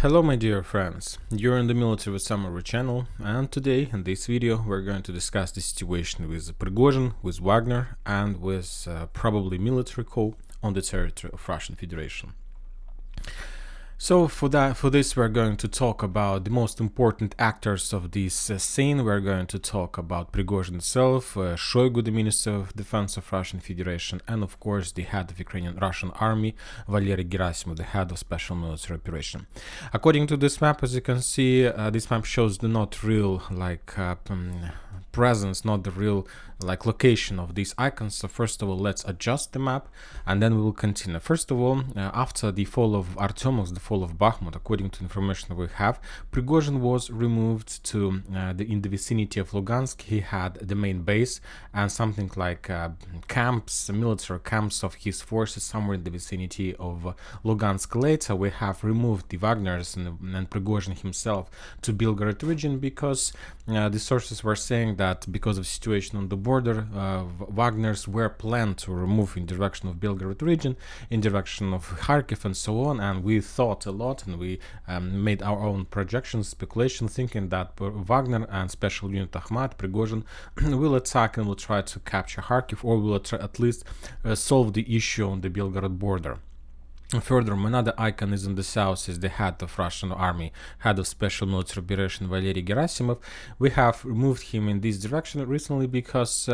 Hello my dear friends, you're in the Military with Summary channel, and today in this video we're going to discuss the situation with Prigozhin, with Wagner, and with probably military coup on the territory of Russian Federation. So for this we're going to talk about the most important actors of this scene. We're going to talk about Prigozhin himself, Shoigu, the Minister of Defense of Russian Federation, and of course the head of Ukrainian Russian Army, Valery Gerasimov, the head of Special Military Operation. According to this map, as you can see, this map shows the not real presence, not the real location of these icons. So first of all, let's adjust the map and then we will continue. First of all, after the fall of Artyomovsk, the fall of Bakhmut, according to information we have, Prigozhin was removed to in the vicinity of Lugansk. He had the main base and something like camps, military camps of his forces somewhere in the vicinity of Lugansk. Later we have removed the Wagners and Prigozhin himself to Belgorod region because the sources were saying that because of situation on the border, Wagners were planned to remove in direction of Belgorod region, in direction of Kharkiv and so on, and we thought a lot and we made our own projections, speculation, thinking that Wagner and Special Unit Akhmat, Prigozhin, will attack and will try to capture Kharkiv, or will at least solve the issue on the Belgorod border. Furthermore, another icon is in the south, is the head of Russian army, head of Special Military Operation, Valery Gerasimov. We have removed him in this direction recently because,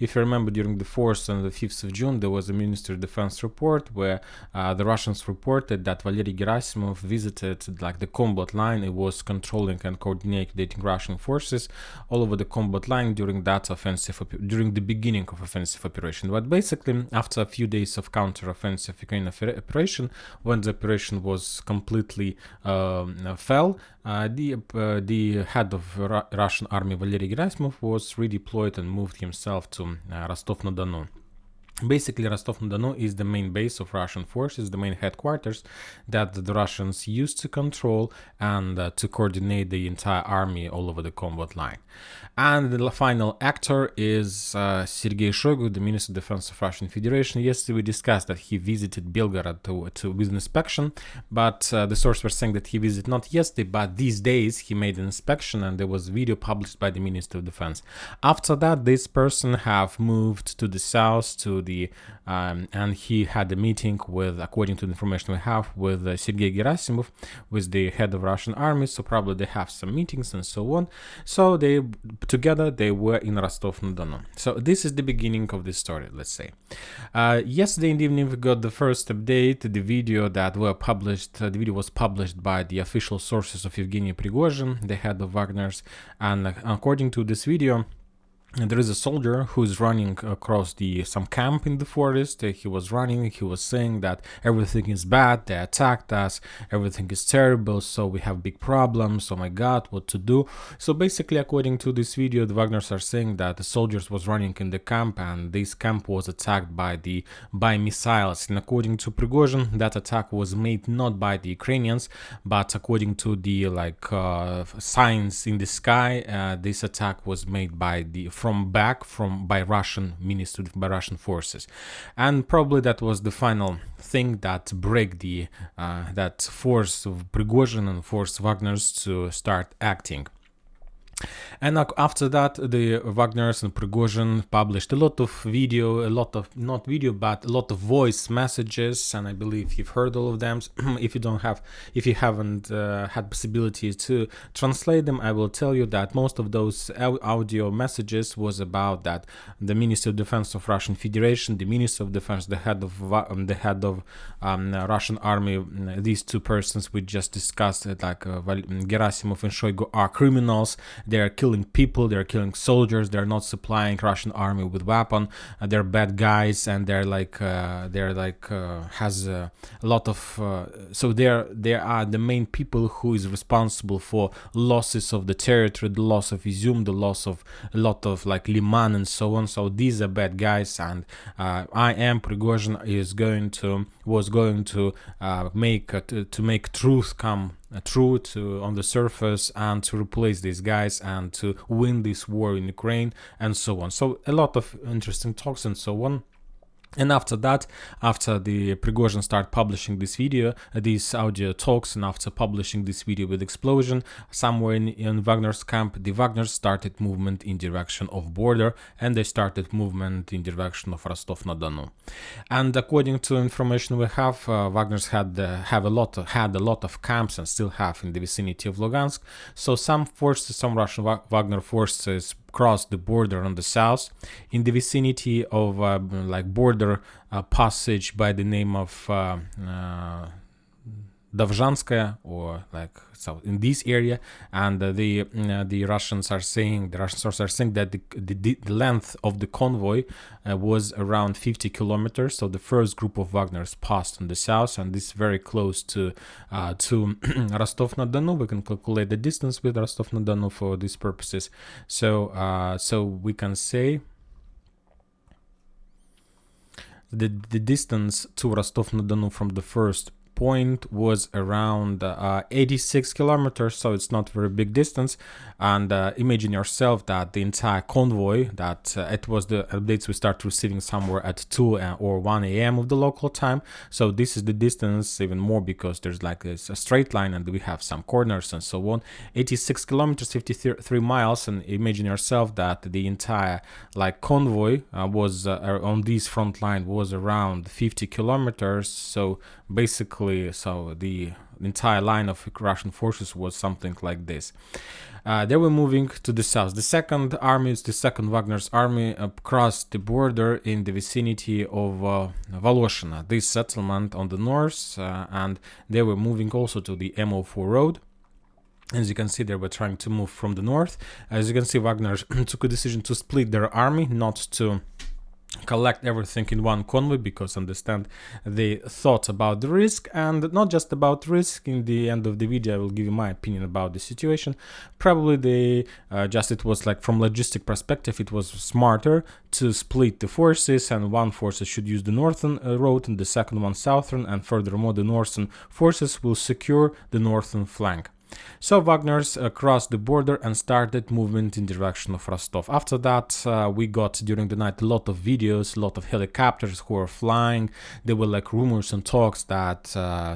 if you remember, during the 4th and the 5th of June, there was a Ministry of Defense report where the Russians reported that Valery Gerasimov visited the combat line. It was controlling and coordinating Russian forces all over the combat line during that offensive, during the beginning of offensive operation. But basically, after a few days of counter-offensive Ukrainian operation, when the operation was completely fell, the head of Russian army Valery Gerasimov was redeployed and moved himself to Rostov-na-Don. Basically, Rostov-na-Don is the main base of Russian forces, the main headquarters that the Russians used to control and to coordinate the entire army all over the combat line. And the final actor is Sergei Shoigu, the Minister of Defense of Russian Federation. Yesterday we discussed that he visited Belgorod with an inspection, but the source were saying that he visited not yesterday, but these days he made an inspection, and there was a video published by the Minister of Defense. After that, this person have moved to the south to the and he had a meeting with, according to the information we have, with Sergei Gerasimov, with the head of Russian army. So probably they have some meetings and so on. So they together they were in Rostov-na-Don. So this is the beginning of this story, let's say. Yesterday in the evening we got the first update, the video that were published. The video was published by the official sources of Evgeny Prigozhin, the head of Wagner's, and according to this video, there is a soldier who is running across some camp in the forest. He was running, he was saying that everything is bad, they attacked us, everything is terrible, so we have big problems, oh my god, what to do? So basically, according to this video, the Wagners are saying that the soldiers was running in the camp, and this camp was attacked by missiles. And according to Prigozhin, that attack was made not by the Ukrainians, but according to the signs in the sky, this attack was made by Russian ministry, by Russian forces, and probably that was the final thing that break that force of Prigozhin and force Wagner's to start acting. And after that, the Wagners and Prigozhin published a lot of video, not video, but a lot of voice messages, and I believe you've heard all of them. If you haven't had possibility to translate them, I will tell you that most of those audio messages was about that the Minister of Defense of Russian Federation, the Minister of Defense, the head of Russian army, these two persons we just discussed, Gerasimov and Shoigu, are criminals. They are killing people, they're killing soldiers, they're not supplying Russian army with weapon, they're bad guys, and has a lot of so they are the main people who is responsible for losses of the territory, the loss of Izum, the loss of a lot of Liman and so on. So these are bad guys, and Prigozhin was going to make truth come true on the surface, and to replace these guys and to win this war in Ukraine and so on. So a lot of interesting talks and so on. And after that, after the Prigozhin started publishing this video, these audio talks, and after publishing this video with explosion somewhere in Wagner's camp, the Wagners started movement in direction of border, and they started movement in direction of Rostov-na-Donu. And according to information we have, Wagners had a lot of camps and still have in the vicinity of Lugansk. So some Russian Wagner forces crossed the border on the south in the vicinity of like border passage by the name of Dovzhanskaya, or like so in this area, and the Russian sources are saying that the length of the convoy was around 50 kilometers. So the first group of Wagners passed on the south, and this is very close to Rostov-na-Donu. We can calculate the distance with Rostov-na-Donu for these purposes. So we can say the distance to Rostov-na-Donu from the first point was around 86 kilometers, so it's not very big distance. And imagine yourself that the entire convoy, that it was the updates we start receiving somewhere at 2 or 1 a.m. of the local time. So this is the distance even more, because there's like a straight line and we have some corners and so on. 86 kilometers, 53 miles, and imagine yourself that the entire like convoy was on this front line was around 50 kilometers. So basically, so the entire line of Russian forces was something like this. They were moving to the south. The second Wagner's army crossed the border in the vicinity of Voloshina, this settlement on the north, and they were moving also to the MO4 road. As you can see, they were trying to move from the north. As you can see, Wagner took a decision to split their army, not to collect everything in one convoy, because understand they thought about the risk, and not just about risk. In the end of the video I will give you my opinion about the situation. Probably they it was like from logistic perspective it was smarter to split the forces, and one force should use the northern road and the second one southern, and furthermore the northern forces will secure the northern flank. So Wagners crossed the border and started movement in direction of Rostov. After that, we got during the night a lot of videos, a lot of helicopters who were flying. There were like rumors and talks that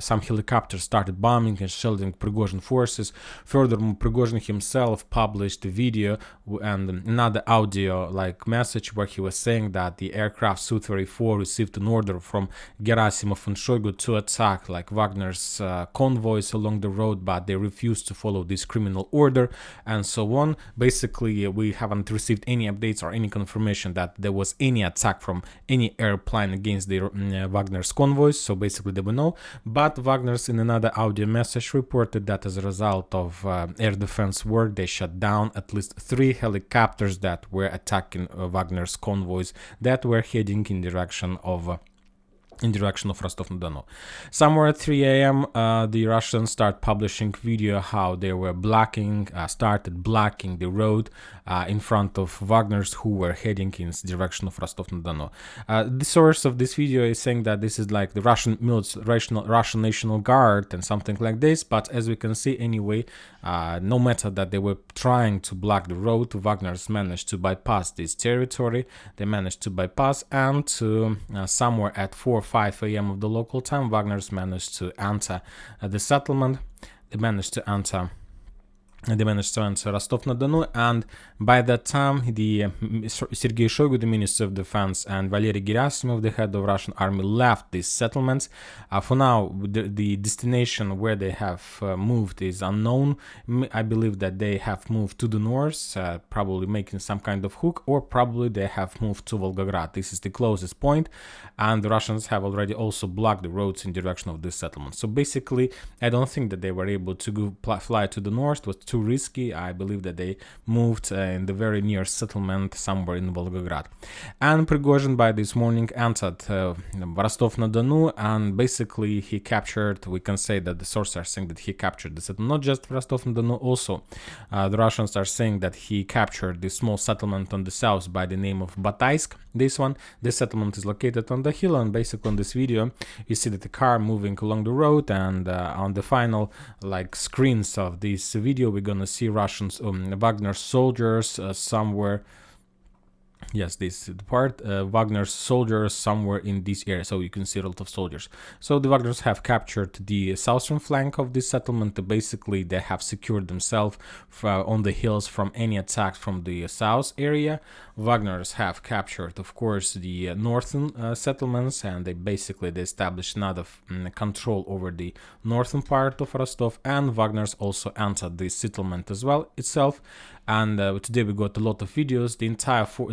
some helicopters started bombing and shelling Prigozhin forces. Furthermore, Prigozhin himself published a video and another audio like message where he was saying that the aircraft Su-34 received an order from Gerasimov and Shoigu to attack like Wagner's convoys along the road, but they refused to follow this criminal order and so on. Basically, we haven't received any updates or any confirmation that there was any attack from any airplane against the Wagner's convoys, so basically they will know. But Wagner's in another audio message reported that as a result of air defense work, they shut down at least 3 helicopters that were attacking Wagner's convoys that were heading in direction of Rostov-na-Donu. Somewhere at 3 a.m. The Russians start publishing video how they were started blocking the road in front of Wagner's who were heading in direction of Rostov-na-Donu. The source of this video is saying that this is like the Russian National Guard and something like this, but as we can see anyway, no matter that they were trying to block the road, Wagner's managed to bypass this territory. They managed to bypass, and to somewhere at 4 or 5 a.m. of the local time, Wagner's managed to enter the settlement. They managed to enter Rostov-na-Donu, and by that time, the Sergei Shoigu, the Minister of Defense, and Valery Gerasimov, the head of Russian army, left these settlements. For now, the destination where they have moved is unknown. I believe that they have moved to the north, probably making some kind of hook, or probably they have moved to Volgograd. This is the closest point, and the Russians have already also blocked the roads in direction of this settlement. So basically, I don't think that they were able to fly to the north. It was too risky. I believe that they moved in the very near settlement somewhere in Volgograd. And Prigozhin by this morning entered Rostov-na-Donu, and basically he captured, we can say that the sources are saying that he captured the settlement, not just Rostov-na-Donu, also the Russians are saying that he captured this small settlement on the south by the name of Bataysk. This settlement is located on the hill, and basically on this video you see that the car moving along the road, and on the final like screens of this video we're gonna see Russians Wagner soldiers somewhere Yes, this is the part. Wagner's soldiers somewhere in this area, so you can see a lot of soldiers. So the Wagners have captured the southern flank of this settlement. Basically, they have secured themselves on the hills from any attacks from the south area. Wagners have captured, of course, the northern settlements, and they established another control over the northern part of Rostov. And Wagners also entered the settlement as well itself. And today we got a lot of videos. The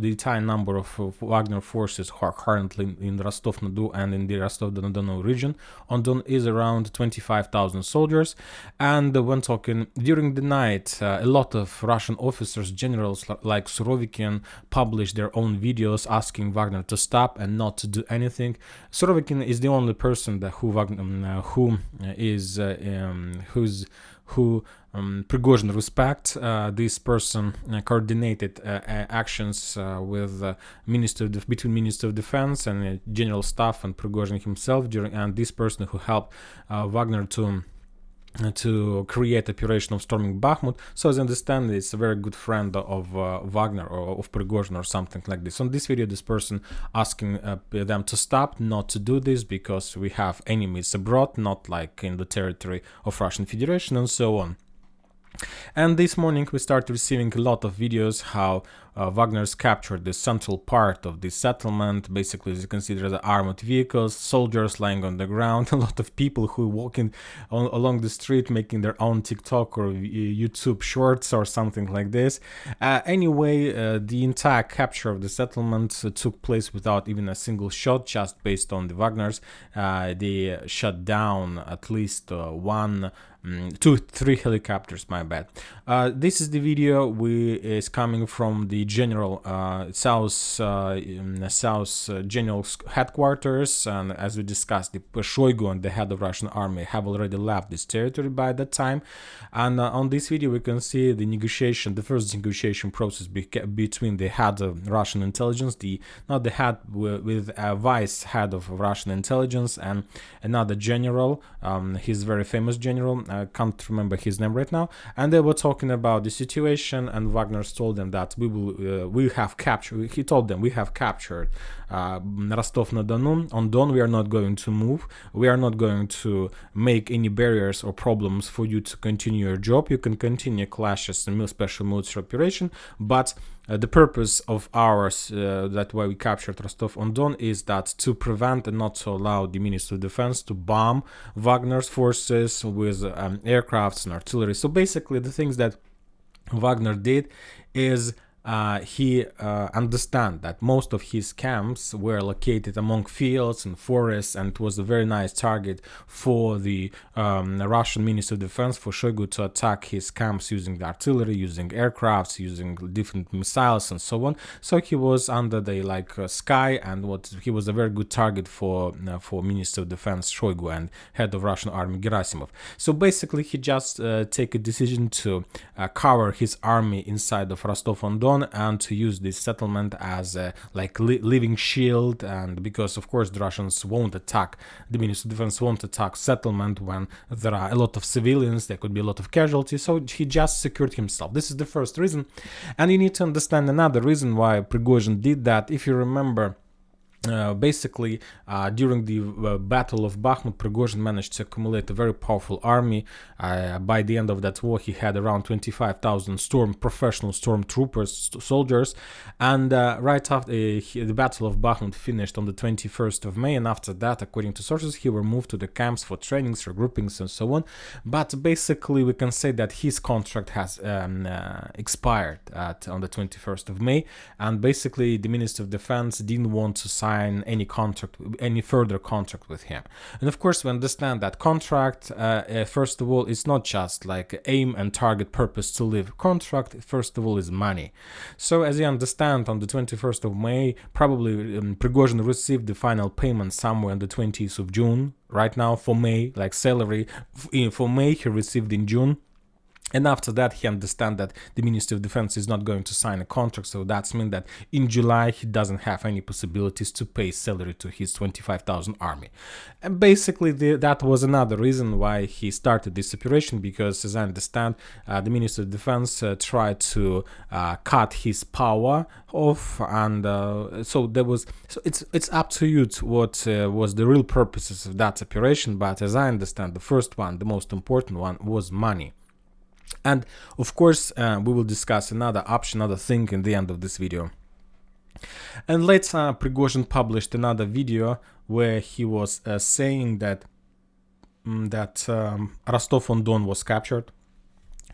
entire number of Wagner forces who are currently in Rostov-na-Don and in the Rostov-on-Don region on Don is around 25,000 soldiers. And when talking during the night, a lot of Russian officers, generals like Surovikin, published their own videos asking Wagner to stop and not to do anything. Surovikin is the only person that who Prigozhin respect. This person coordinated actions with between Minister of Defense and General Staff and Prigozhin himself and this person who helped Wagner to create operation of storming Bakhmut. So as I understand, it's a very good friend of Wagner or of Prigozhin or something like this. On this video, this person asking them to stop, not to do this because we have enemies abroad, not like in the territory of Russian Federation and so on. And this morning we started receiving a lot of videos how Wagner's captured the central part of this settlement. Basically, as you can see, there are armored vehicles, soldiers lying on the ground, a lot of people who walking along the street making their own TikTok or YouTube shorts or something like this. Anyway, the entire capture of the settlement took place without even a single shot, just based on the Wagners. They shut down at least 3 helicopters, my bad. This is the video is coming from the general south general headquarters, and as we discussed, the Shoigu and the head of Russian army have already left this territory by that time. And on this video we can see the first negotiation process between the head of Russian intelligence, not the head with a vice head of Russian intelligence, and another general. He's a very famous general. I can't remember his name right now. And they were talking about the situation, and Wagner told them that we have captured. He told them we have captured Rostov-na-Don. On Don, we are not going to move. We are not going to make any barriers or problems for you to continue your job. You can continue clashes and special military operation, but the purpose of ours, that why we captured Rostov-on-Don, is that to prevent and not to allow the Ministry of Defense to bomb Wagner's forces with aircrafts and artillery. So basically, the things that Wagner did is he understand that most of his camps were located among fields and forests, and it was a very nice target for the Russian Ministry of Defense, for Shoigu, to attack his camps using the artillery, using aircrafts, using different missiles and so on. So he was under the sky, and he was a very good target for Minister of Defense Shoigu and head of Russian army Gerasimov. So basically, he just take a decision to cover his army inside of Rostov-on-Don and to use this settlement as a living shield. And because of course the Russians won't attack, the Ministry of Defense won't attack settlement when there are a lot of civilians, there could be a lot of casualties. So he just secured himself. This is the first reason. And you need to understand another reason why Prigozhin did that. If you remember, basically, during the Battle of Bakhmut, Prigozhin managed to accumulate a very powerful army. By the end of that war, he had around 25,000 professional stormtroopers, soldiers. And right after the Battle of Bakhmut finished on the 21st of May, and after that, according to sources, he were moved to the camps for trainings, regroupings, and so on. But basically, we can say that his contract has expired on the 21st of May, and basically, the Minister of Defense didn't want to sign any further contract with him. And of course, we understand that contract, first of all, it's not just like aim and target purpose to live. Contract, first of all, is money. So as you understand, on the 21st of May, probably Prigozhin received the final payment somewhere on the 20th of June. Right now, for May, like salary for May, he received in June. And after that, he understands that the Ministry of Defense is not going to sign a contract, so that's mean that in July he doesn't have any possibilities to pay salary to his 25,000 army. And basically, that was another reason why he started this operation, because, as I understand, the Ministry of Defense tried to cut his power off, and so there was. So it's up to you to what was the real purposes of that operation. But as I understand, the first one, the most important one, was money. And of course, we will discuss another option, another thing in the end of this video. And later, Prigozhin published another video where he was saying that Rostov-on-Don was captured,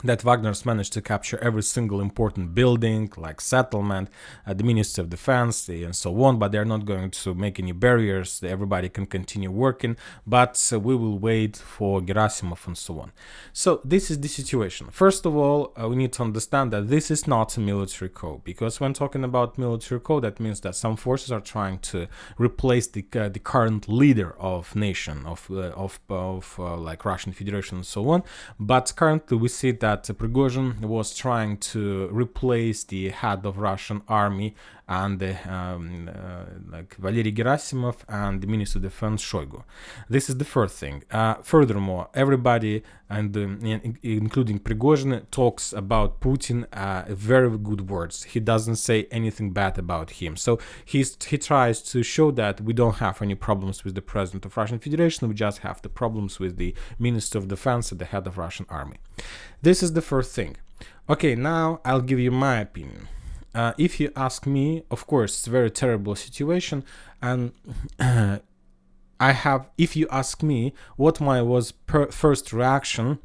that Wagner's managed to capture every single important building, like settlement, the Ministry of Defense, and so on, but they're not going to make any barriers. Everybody can continue working, but we will wait for Gerasimov and so on. So this is the situation. First of all, we need to understand that this is not a military coup, because when talking about military coup, that means that some forces are trying to replace the current leader of nation, of like Russian Federation and so on. But currently we see that Prigozhin was trying to replace the head of Russian army and like Valery Gerasimov and the Minister of Defense Shoigu. This is the first thing. Furthermore, everybody, and including Prigozhin, talks about Putin very good words. He doesn't say anything bad about him. So he tries to show that we don't have any problems with the president of Russian Federation. We just have the problems with the Minister of Defense and the head of Russian army. This is the first thing. Okay, now I'll give you my opinion. If you ask me, of course, it's a very terrible situation, and if you ask me what my first reaction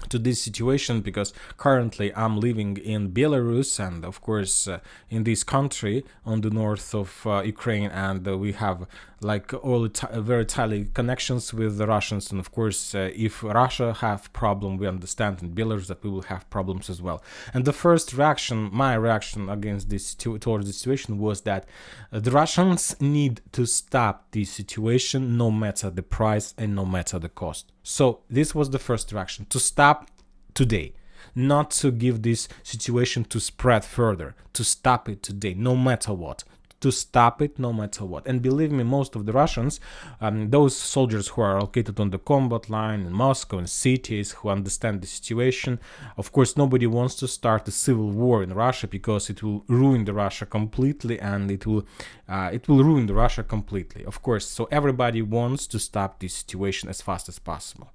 to this situation, because currently I'm living in Belarus, and of course in this country on the north of Ukraine, and we have like all very tightly connections with the Russians, and of course if Russia have problem, we understand in Belarus that we will have problems as well. And the first reaction, my reaction against this towards the situation, was that the Russians need to stop this situation no matter the price and no matter the cost. So this was the first reaction, to stop today, not to give this situation to spread further, to stop it today, no matter what. To stop it no matter what. And believe me, most of the Russians, those soldiers who are located on the combat line in Moscow and cities, who understand the situation, of course nobody wants to start a civil war in Russia, because it will ruin the Russia completely, and it will ruin the Russia completely, of course. So everybody wants to stop this situation as fast as possible.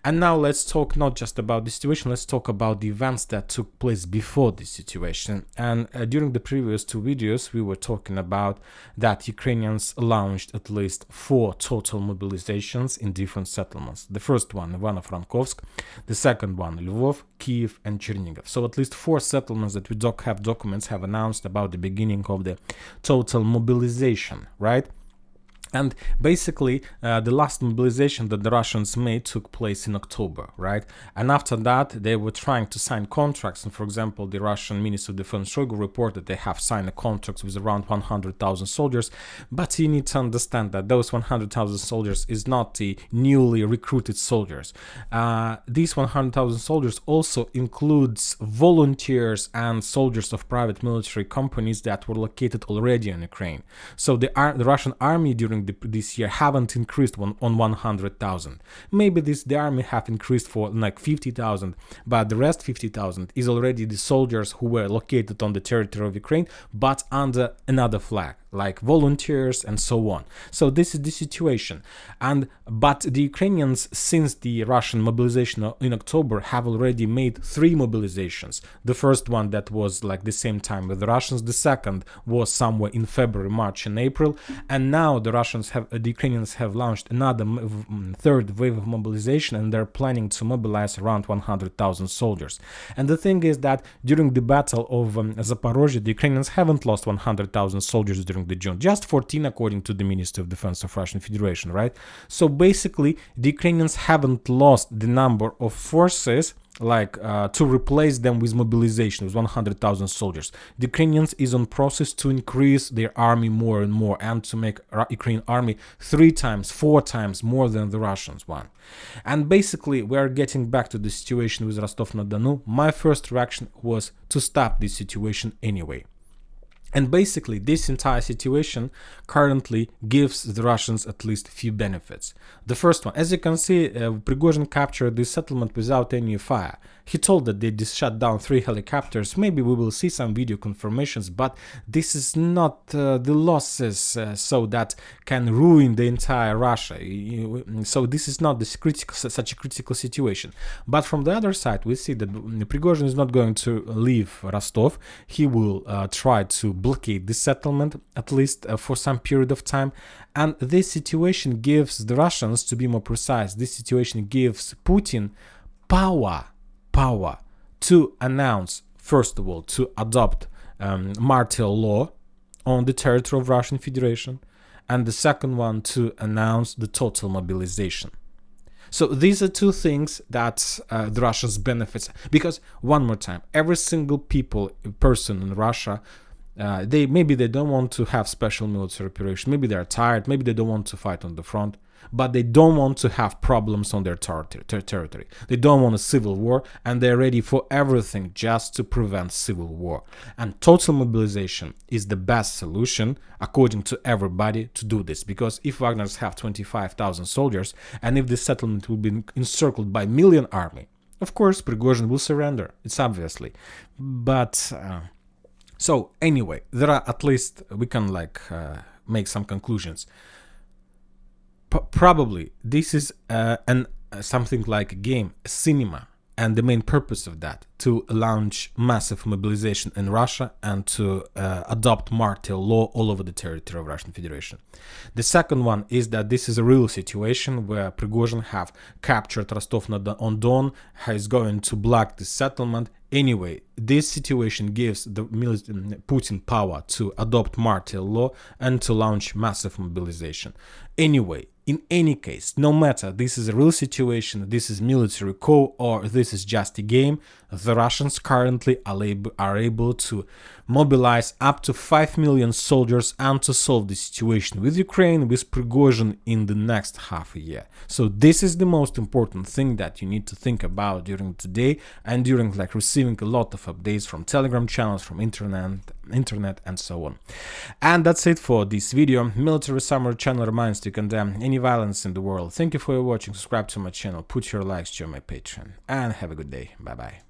And now let's talk not just about the situation, let's talk about the events that took place before this situation. And during the previous two videos we were talking about that Ukrainians launched at least 4 total mobilizations in different settlements. The first one, Ivano-Frankovsk, the second one, Lvov, Kiev and Chernihiv. So at least 4 settlements that we have documents have announced about the beginning of the total mobilization, right? And basically, the last mobilization that the Russians made took place in October, right? And after that, they were trying to sign contracts. And for example, the Russian Minister of Defense Shoigu reported they have signed a contract with around 100,000 soldiers. But you need to understand that those 100,000 soldiers is not the newly recruited soldiers. These 100,000 soldiers also includes volunteers and soldiers of private military companies that were located already in Ukraine. So the Russian army during this year haven't increased on 100,000. Maybe the army have increased for like 50,000, but the rest 50,000 is already the soldiers who were located on the territory of Ukraine, but under another flag, like volunteers and so on. So this is the situation. But the Ukrainians, since the Russian mobilization in October, have already made 3 mobilizations. The first one that was like the same time with the Russians, the second was somewhere in February, March and April, and now the Ukrainians have launched another third wave of mobilization, and they're planning to mobilize around 100,000 soldiers. And the thing is that during the battle of Zaporozhye, the Ukrainians haven't lost 100,000 soldiers during during the June, just 14 according to the Ministry of Defense of Russian Federation, right? So basically, the Ukrainians haven't lost the number of forces to replace them with mobilization with 100,000 soldiers. The Ukrainians is on process to increase their army more and more and to make Ukrainian army 3 times, 4 times more than the Russians one. And basically we are getting back to the situation with Rostov-na-Donu. My first reaction was to stop this situation anyway. And basically, this entire situation currently gives the Russians at least a few benefits. The first one, as you can see, Prigozhin captured this settlement without any fire. He told that they just shot down 3 helicopters. Maybe we will see some video confirmations, but this is not the losses so that can ruin the entire Russia. So this is not such a critical situation. But from the other side, we see that Prigozhin is not going to leave Rostov. He will try to blockade the settlement, at least for some period of time. And this situation gives the Russians, to be more precise, this situation gives Putin power to announce, first of all, to adopt martial law on the territory of Russian Federation, and the second one to announce the total mobilization. So these are 2 things that the Russians benefits, because one more time, every single person in Russia, maybe they don't want to have special military operation, maybe they're tired, maybe they don't want to fight on the front, but they don't want to have problems on their territory. They don't want a civil war, and they're ready for everything just to prevent civil war. And total mobilization is the best solution, according to everybody, to do this. Because if Wagner's have 25,000 soldiers, and if the settlement will be encircled by million army, of course Prigozhin will surrender. It's obviously. But so anyway, there are at least we can make some conclusions. Probably this is something like a game, a cinema, and the main purpose of that to launch massive mobilization in Russia and to adopt martial law all over the territory of Russian Federation. The second one is that this is a real situation where Prigozhin have captured Rostov-on-Don, is going to block the settlement. Anyway, this situation gives the Putin power to adopt martial law and to launch massive mobilization. Anyway, in any case, no matter this is a real situation, this is military coup, or this is just a game, the Russians currently are able to mobilize up to 5 million soldiers and to solve the situation with Ukraine, with Prigozhin in the next half a year. So this is the most important thing that you need to think about during today and during receiving a lot of updates from Telegram channels, from internet and so on. And that's it for this video. Military Summary channel reminds to condemn any violence in the world. Thank you for watching. Subscribe to my channel, put your likes to my Patreon, and have a good day. Bye bye.